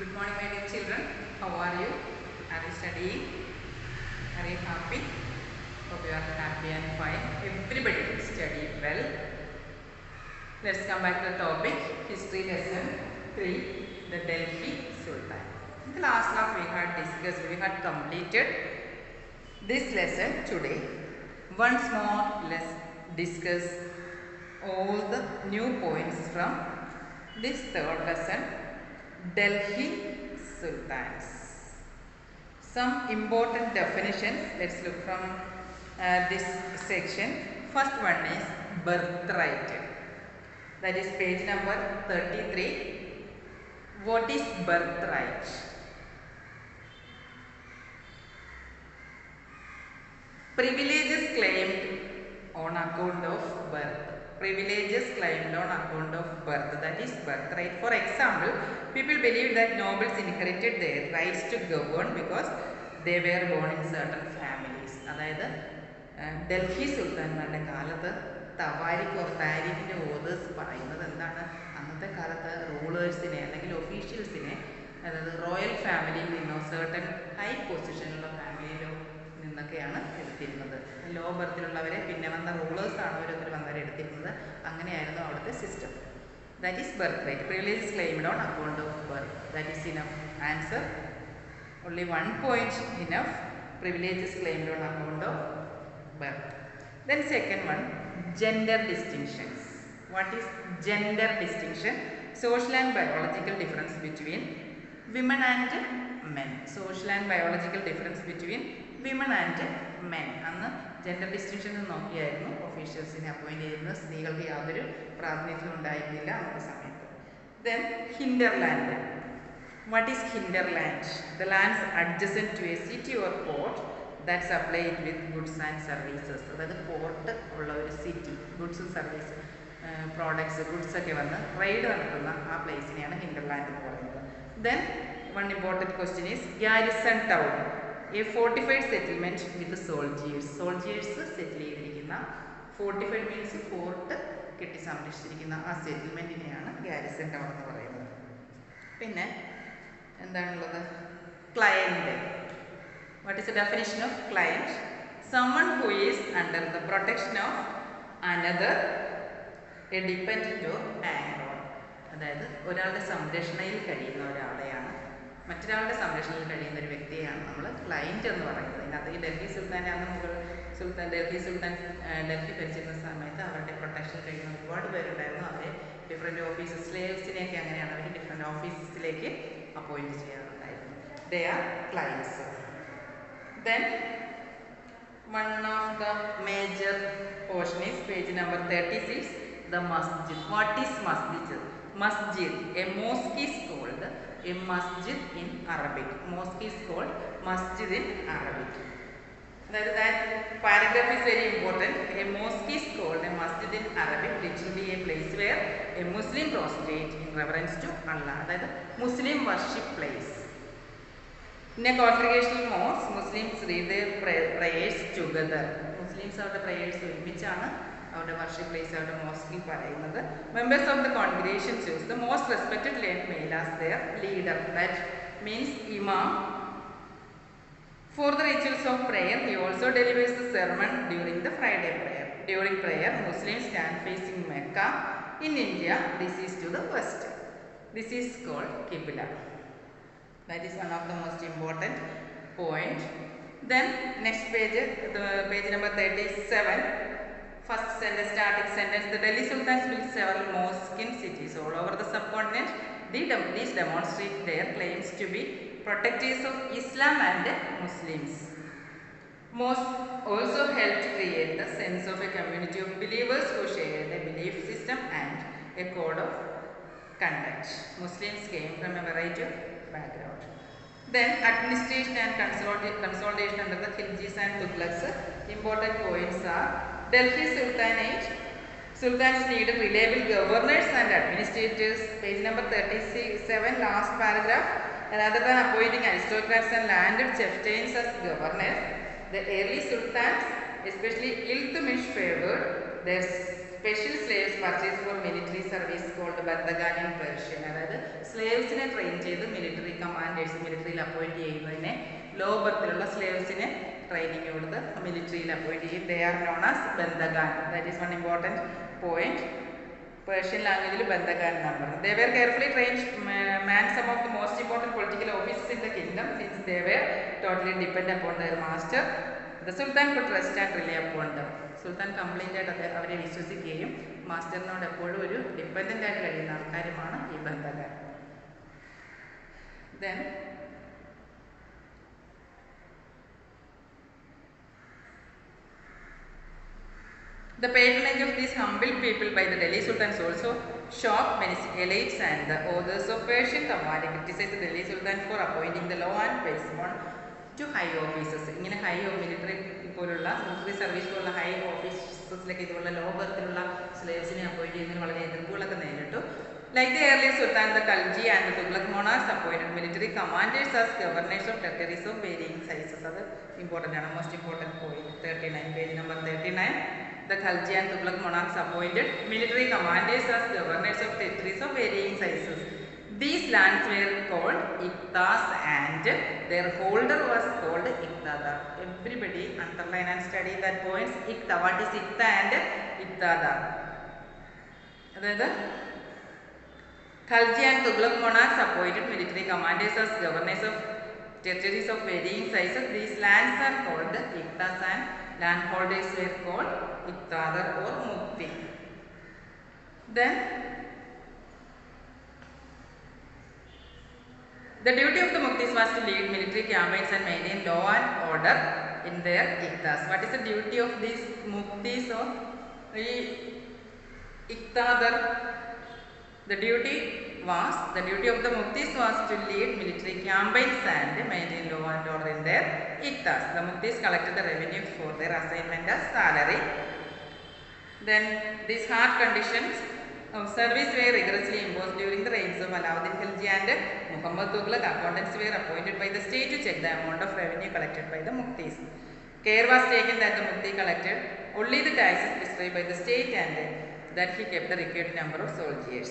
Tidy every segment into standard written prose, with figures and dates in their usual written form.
Good morning, my dear children. How are you? Are you studying? Are you happy? Hope you are happy and fine. Everybody study well. Let's come back to the topic. History lesson 3. The Delhi Sultan. In the last class we had completed this lesson today. Once more, let's discuss all the new points from this third lesson. Delhi Sultans. Some important definitions. Let's look from this section. First one is birthright. That is page number 33. What is birthright? Privileges claimed on account of birth. Privileges claimed on account of birth, that is birthright. For example, people believe that nobles inherited their rights to govern because they were born in certain families. അതായത് ഡൽഹി സുൽത്താൻമാരുടെ കാലത്ത് താരീഖിൻ്റെ authors പറയുന്നത് എന്താണ്, അന്നത്തെ കാലത്ത് റൂളേഴ്സിനെ അല്ലെങ്കിൽ ഒഫീഷ്യൽസിനെ, അതായത് royal ഫാമിലിയിൽ നിന്നോ സർട്ടൻ ഹൈ പൊസിഷനിലുള്ള ഫാമിലിയിലോ നിന്നൊക്കെയാണ് എടുത്തിരുന്നത്. ലോ ബർത്തിലുള്ളവരെ പിന്നെ വന്ന റൂളേഴ്സാണ് ഓരോരുത്തർ വന്നവരെ എടുത്തിരുന്നത്. അങ്ങനെയായിരുന്നു അവിടുത്തെ system. That is birth right. Privileges claimed on account of birth. That is enough answer. Only 1 point enough. Privileges claimed on account of birth. Then second one, gender distinctions. What is gender distinction? Social and biological difference between women and men. Social and biological difference between women and men. അന്ന് gender distinction നോക്കിയായിരുന്നു ഒഫീഷ്യൽസിനെ appoint ചെയ്യുന്നത്. സ്ത്രീകൾക്ക് യാതൊരു പ്രാതിനിധ്യം ഉണ്ടായിരുന്നില്ല അന്നത്തെ സമയത്ത്. Then hinterland. What is hinterland? The lands adjacent to a city or port that supplied with goods and services. അതായത് പോർട്ട് ഉള്ള ഒരു city, goods service products goods ഒക്കെ വന്ന് ട്രേഡ് നടത്തുന്ന ആ പ്ലേസിനെയാണ് ഹിൻഡർലാൻഡ് എന്ന് പറയുന്നത്. Then one important question is garrison town. A fortified settlement with soldiers. Soldiers settle ചെയ്തിരിക്കുന്ന, ഫോർട്ടിഫൈഡ് മീൻസ് ഫോർട്ട് കെട്ടി സംരക്ഷിച്ചിരിക്കുന്ന ആ സെറ്റിൽമെൻറ്റിനെയാണ് ഗാരിസൺ ടൗൺ എന്ന് പറയുന്നത്. പിന്നെ എന്താണുള്ളത്? Client. What is the definition of client? someone who is under the protection of another, a dependent or hanger on. അതായത് ഒരാളുടെ സംരക്ഷണയിൽ കഴിയുന്ന ഒരാളെയാണ്, മറ്റൊരാളുടെ സംരക്ഷണയിൽ കഴിയുന്ന ഒരു വ്യക്തിയെയാണ് നമ്മൾ ക്ലയൻറ്റ് എന്ന് പറയുന്നത്. ഇതിനകത്ത് ഈ ഡൽഹി സുൽത്താൻ്റെ അന്ന് മുഗൾ സുൽത്താൻ ഡൽഹി ഭരിച്ചിരുന്ന സമയത്ത് അവരുടെ പ്രൊട്ടക്ഷനിൽ കഴിയുന്ന ഒരുപാട് പേരുണ്ടായിരുന്നു. അവരെ ഡിഫറെൻറ്റ് ഓഫീസസ്, സ്ലേവ്സിനെയൊക്കെ അങ്ങനെയാണ് അവർ ഡിഫറെൻറ്റ് ഓഫീസസിലേക്ക് അപ്പോയിൻറ്റ് ചെയ്യാറുണ്ടായിരുന്നു. They are clients. Then one of the major portion is page number 36, the masjid. What is masjid? Masjid, a mosque is called a masjid in Arabic. Mosque is called masjid in Arabic. That paragraph is very important. A mosque is called a masjid in Arabic, literally a place where a Muslim prostrate in reverence to Allah. That is Muslim worship place. In a congregational mosque, Muslims read their prayers together. Muslims അവരുടെ prayers ഒരുമിച്ചാണ് അവരുടെ worship place, അവരുടെ മോസ്കിൽ പറയുന്നത്. Members of the congregation choose the most respected male as their leader. That means imam. For the rituals of prayer, he also delivers the sermon during the Friday prayer. During prayer, Muslims stand facing Mecca. In India, this is to the west. This is called Qibla. That is one of the most important point. Then next page, page number 37. First sentence, starting sentence. The Delhi Sultans built several mosques in cities all over the subcontinent. These demonstrate their claims to be protectors of Islam and Muslims. Mosques also helped create the sense of a community of believers who shared a belief system and a code of conduct. Muslims came from a variety of background. Then administration and consolidation under the Khiljis and Tughlaqs. Important points are Delhi Sultanate. Sultans needed reliable governors and administrators. Page number 37, last paragraph. Rather than appointing aristocrats and landed chieftains as governors, the early sultans, especially Iltutmish, favored their special slaves purchased for military service called Bandagan in Persian. അതായത് സ്ലേവ്സിനെ train ചെയ്ത് military commanders മിലിറ്ററിയിൽ appoint ചെയ്യുന്നതിനെ low ബർത്തിലുള്ള സ്ലേവ്സിനെ training കൊടുത്ത് മിലിറ്ററിയിൽ appoint ചെയ്യും. ദേ ആർ നോൺ ആസ് ബന്ദഗാൻ. That is one important point. Persian language Bandagan number. They were carefully trained man some of the most important political offices in the kingdom since they were totally dependent upon their master. The Sultan could trust and rely upon them. Sultan complete ആയിട്ട് അവരെ വിശ്വസിക്കുകയും മാസ്റ്ററിനോട് എപ്പോഴും ഒരു dependent ആയിട്ട് കഴിയുന്ന ആൾക്കാരുമാണ് ഈ ബന്ധകൻ. Then the patronage of these humble people by the Delhi Sultans also shocked many elites, and the authors of Persian Tamari criticized the Delhi Sultan for appointing the low and paid to high officers. ഇങ്ങനെ high military പോലുള്ള military service പോലുള്ള high ഓഫീസേഴ്സിലൊക്കെ ഇതുപോലുള്ള law ബർത്തിലുള്ള സ്ലേവ്സിനെ appoint ചെയ്യുന്നതിന് വളരെ എതിർപ്പുകളൊക്കെ നേരിട്ടു. Like the earlier Sultan, the Khalji and the Tughlaq monarchs appointed military commanders as governors of territories of varying sizes. അത് important ആണ്, most important point 39, page number 39. The Khalji and Tughlaq monarchs appointed military commanders as governors of territories of varying sizes. These lands were called Iqtas and their holder was called Iqtadar. Everybody underline and study that points. Iqta, what is Iqta and Iqtadar? അതായത് Khalji and Tughlaq monarchs appointed military commanders as governors of territories of varying sizes. These lands are called Iqtas and landholders were called Iqtadar or Mukti. Then the duty of the Muktis was to lead military campaigns and maintain law and order in their Iqtas. What is the duty of these Muktis or Iqtadar? The duty of the Muktis was to lead military campaigns and maintain law and order in their Iqtas. The Muktis collected the revenue for their assignment as salary. Then these hard conditions of service were rigorously imposed during the reigns of Alauddin Khilji and Muhammad Tughlaq. Accountants were appointed by the state to check the amount of revenue collected by the Muktis. Care was taken that the Mukti collected only the taxes prescribed by the state and that he kept the required number of soldiers.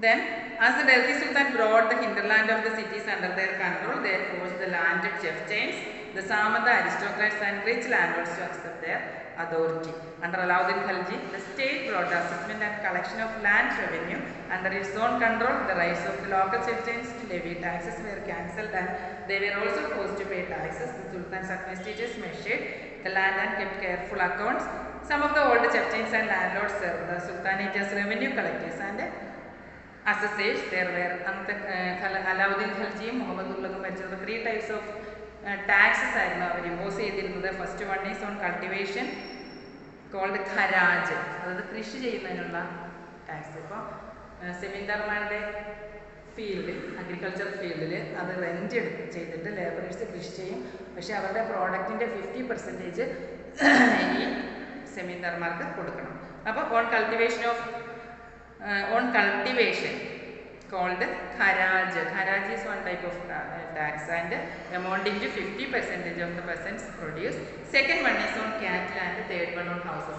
Then, as the Delhi Sultan brought the hinterland of the cities under their control, they forced the landed chieftains, the Samanta aristocrats and rich landlords to accept their authority. Under Alauddin Khilji, the state brought the assessment and collection of land revenue under its own control. The rights of the local chieftains to levy taxes were cancelled and they were also forced to pay taxes. The Sultan's administrators measured the land and kept careful accounts. Some of the older chieftains and landlords served the Sultanate as revenue collectors and assessors. There were Alauddin Khilji, Muhammad Tughlaq mentioned the 3 types of taxes ആയിരുന്നു അവർ impose ചെയ്തിരുന്നത്. First one is on cultivation called ഖരാജ്, അതായത് കൃഷി ചെയ്യുന്നതിനുള്ള tax. ഇപ്പോൾ സെമിന്ദാർമാരുടെ ഫീൽഡിൽ agriculture ഫീൽഡിൽ അത് റെൻറ്റ് ചെയ്തിട്ട് ലേബറേഴ്സ് കൃഷി ചെയ്യും. പക്ഷേ അവരുടെ പ്രോഡക്റ്റിൻ്റെ 50% ഈ സെമിന്ദാർമാർക്ക് കൊടുക്കണം. അപ്പോൾ on cultivation called Kharaj. Kharaj is one type of tax and amounting to 50% of the peasants' produce. Second one is on cattle and third one on houses.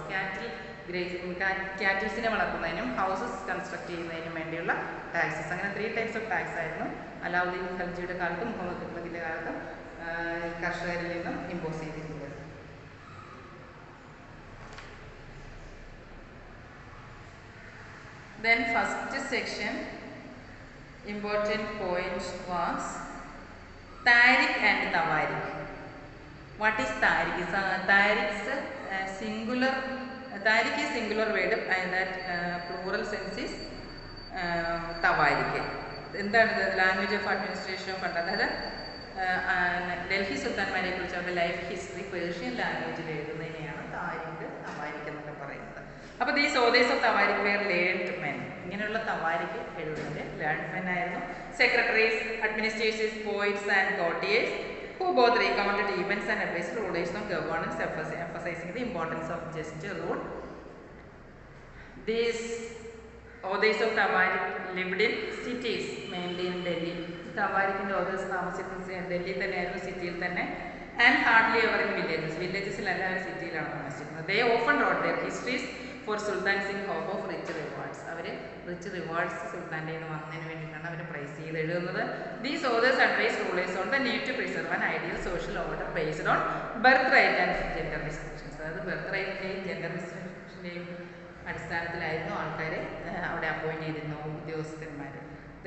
Cattleസിനെ വളർത്തുന്നതിനും ഹൗസസ് കൺസ്ട്രക്ട് ചെയ്യുന്നതിനും വേണ്ടിയുള്ള ടാക്സസ്. അങ്ങനെ 3 types of ടാക്സ് ആയിരുന്നു അലാവുദ്ദീൻ ഖൽജിയുടെ കാലത്തും മുഹമ്മദ് തുഗ്ലക്കിൻ്റെ കാലത്തും കർഷകരിൽ നിന്നും ഇമ്പോസ് ചെയ്തിരുന്നത്. Then first section important point was Tariq and Tawarik. What is Tariq? Tariq is singular. Tariq is singular word and that plural sense is Tawarik. എന്താണ് ലാംഗ്വേജ് ഓഫ് അഡ്മിനിസ്ട്രേഷൻ ഓഫ് അതായത് ഡൽഹി സുൽത്താൻമാരെ കുറിച്ച് അവരുടെ ലൈഫ് ഹിസ്റ്ററി പേർഷ്യൻ ലാംഗ്വേജിൽ എഴുതുന്നതിനെയാണ് താരിഖ് തവാരിഖ് എന്നൊക്കെ പറയുന്നത്. അപ്പോൾ these authors of തവാരിഖ് were learned men. ഇങ്ങനെയുള്ള തവാരിഖ് എഴുതുന്നത് ലേൺഡ് മെൻ ആയിരുന്നു. Secretaries, administrators, poets and courtiers who both recounted events and advised rulers on governance, emphasizing the importance of just rule. These authors of Tawarik lived in cities, mainly in Delhi. Tawarikinte authors താമസിക്കുന്നത് ഡൽഹി തന്നെയായിരുന്നു, സിറ്റിയിൽ തന്നെ. And hardly ever in villages. Villages അല്ല, സിറ്റിയിലാണ് താമസിക്കുന്നത്. They often wrote their histories for Sultans in hope of rich rewards. അവർ rich rewards സുൽത്താൻ്റെ നിന്ന് വന്നതിന് വേണ്ടിയിട്ടാണ് അവർ പ്രൈസ് ചെയ്ത് എഴുതുന്നത്. These authors advise rulers on the need to preserve an ideal social order based on birth right and gender restrictions. അതായത് birth റൈറ്റിൻ്റെയും ജെൻഡർ റിസ്ട്രിക്ഷൻ്റെയും അടിസ്ഥാനത്തിലായിരുന്നു ആൾക്കാരെ അവിടെ അപ്പോയിൻറ്റ് ചെയ്തിരുന്നു ഉദ്യോഗസ്ഥന്മാർ.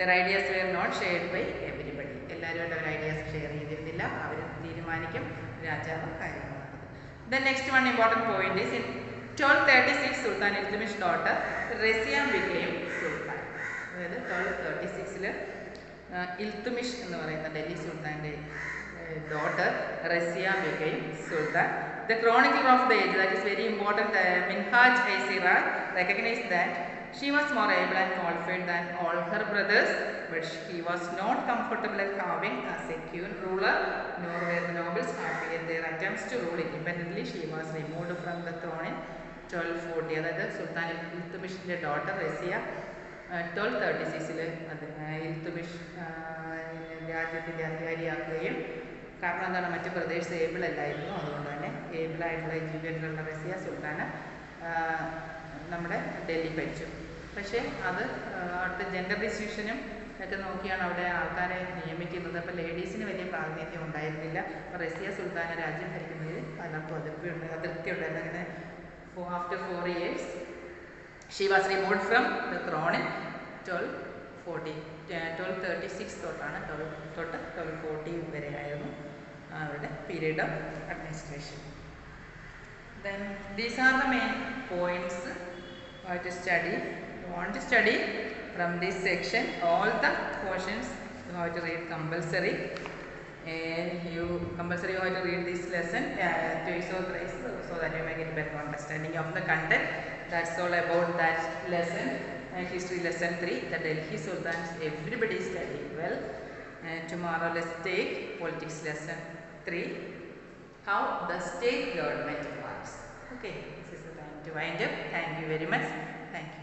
Their ideas were not shared by everybody. എല്ലാവരുമായിട്ട് അവർ ഐഡിയാസ് ഷെയർ ചെയ്തിരുന്നില്ല. അവർ തീരുമാനിക്കും രാജാവ് കാര്യങ്ങൾ. The next one important point is in 1236 Sultan Iltutmish daughter Razia became Sultan. അതായത് 1236 ഇൽത്തുമിഷ് എന്ന് പറയുന്ന Delhi സുൽത്താൻ്റെ daughter Razia became Sultan. The chronicler of the age, that is very important, Minhaj Siraj recognized that she was more able and qualified than all her brothers, but she was not comfortable at having a secure ruler, nor were the nobles happy in their attempts to rule independently. She was removed from the throne in 1240. അതായത് സുൽത്താൻ ഇൽത്തുമിഷിൻ്റെ daughter Raziya 1236 Iltutmish രാജ്യത്തിൻ്റെ അധികാരിയാക്കുകയും, കാരണം എന്താണ്, മറ്റ് brothers able അല്ലായിരുന്നു, അതുകൊണ്ട് തന്നെ ഏബിളായിട്ടുള്ള എഡ്യൂക്കേറ്റഡുള്ള റസിയ സുൽത്താന് നമ്മുടെ ഡൽഹി ഭരിച്ചു. പക്ഷേ അത് അവിടുത്തെ ജെൻഡർ ഡിസിഷനും ഒക്കെ നോക്കിയാണ് അവിടെ ആൾക്കാരെ നിയമിക്കുന്നത്. അപ്പോൾ ലേഡീസിന് വലിയ പ്രാതിനിധ്യം ഉണ്ടായിരുന്നില്ല. അപ്പോൾ റസിയ സുൽത്താന രാജ്യം ഭരിക്കുന്നതിൽ പലർക്കും അതിർത്തി ഉണ്ടായിരുന്നു. അങ്ങനെ after 4 years she was removed from the thrown in 1236 തൊട്ടാണ് 1240 വരെ ആയിരുന്നു അവരുടെ period of administration. Then these are the main points you have to study. You want to study from this section all the portions you have to read compulsory. You have to read this lesson twice or thrice so that you may get better understanding of the content. That's all about that lesson. History lesson 3, the Delhi Sultans. Everybody study well. Tomorrow let's take politics lesson 3, how the state government works. Okay, this is the time to wind up. Thank you very much. Thank you.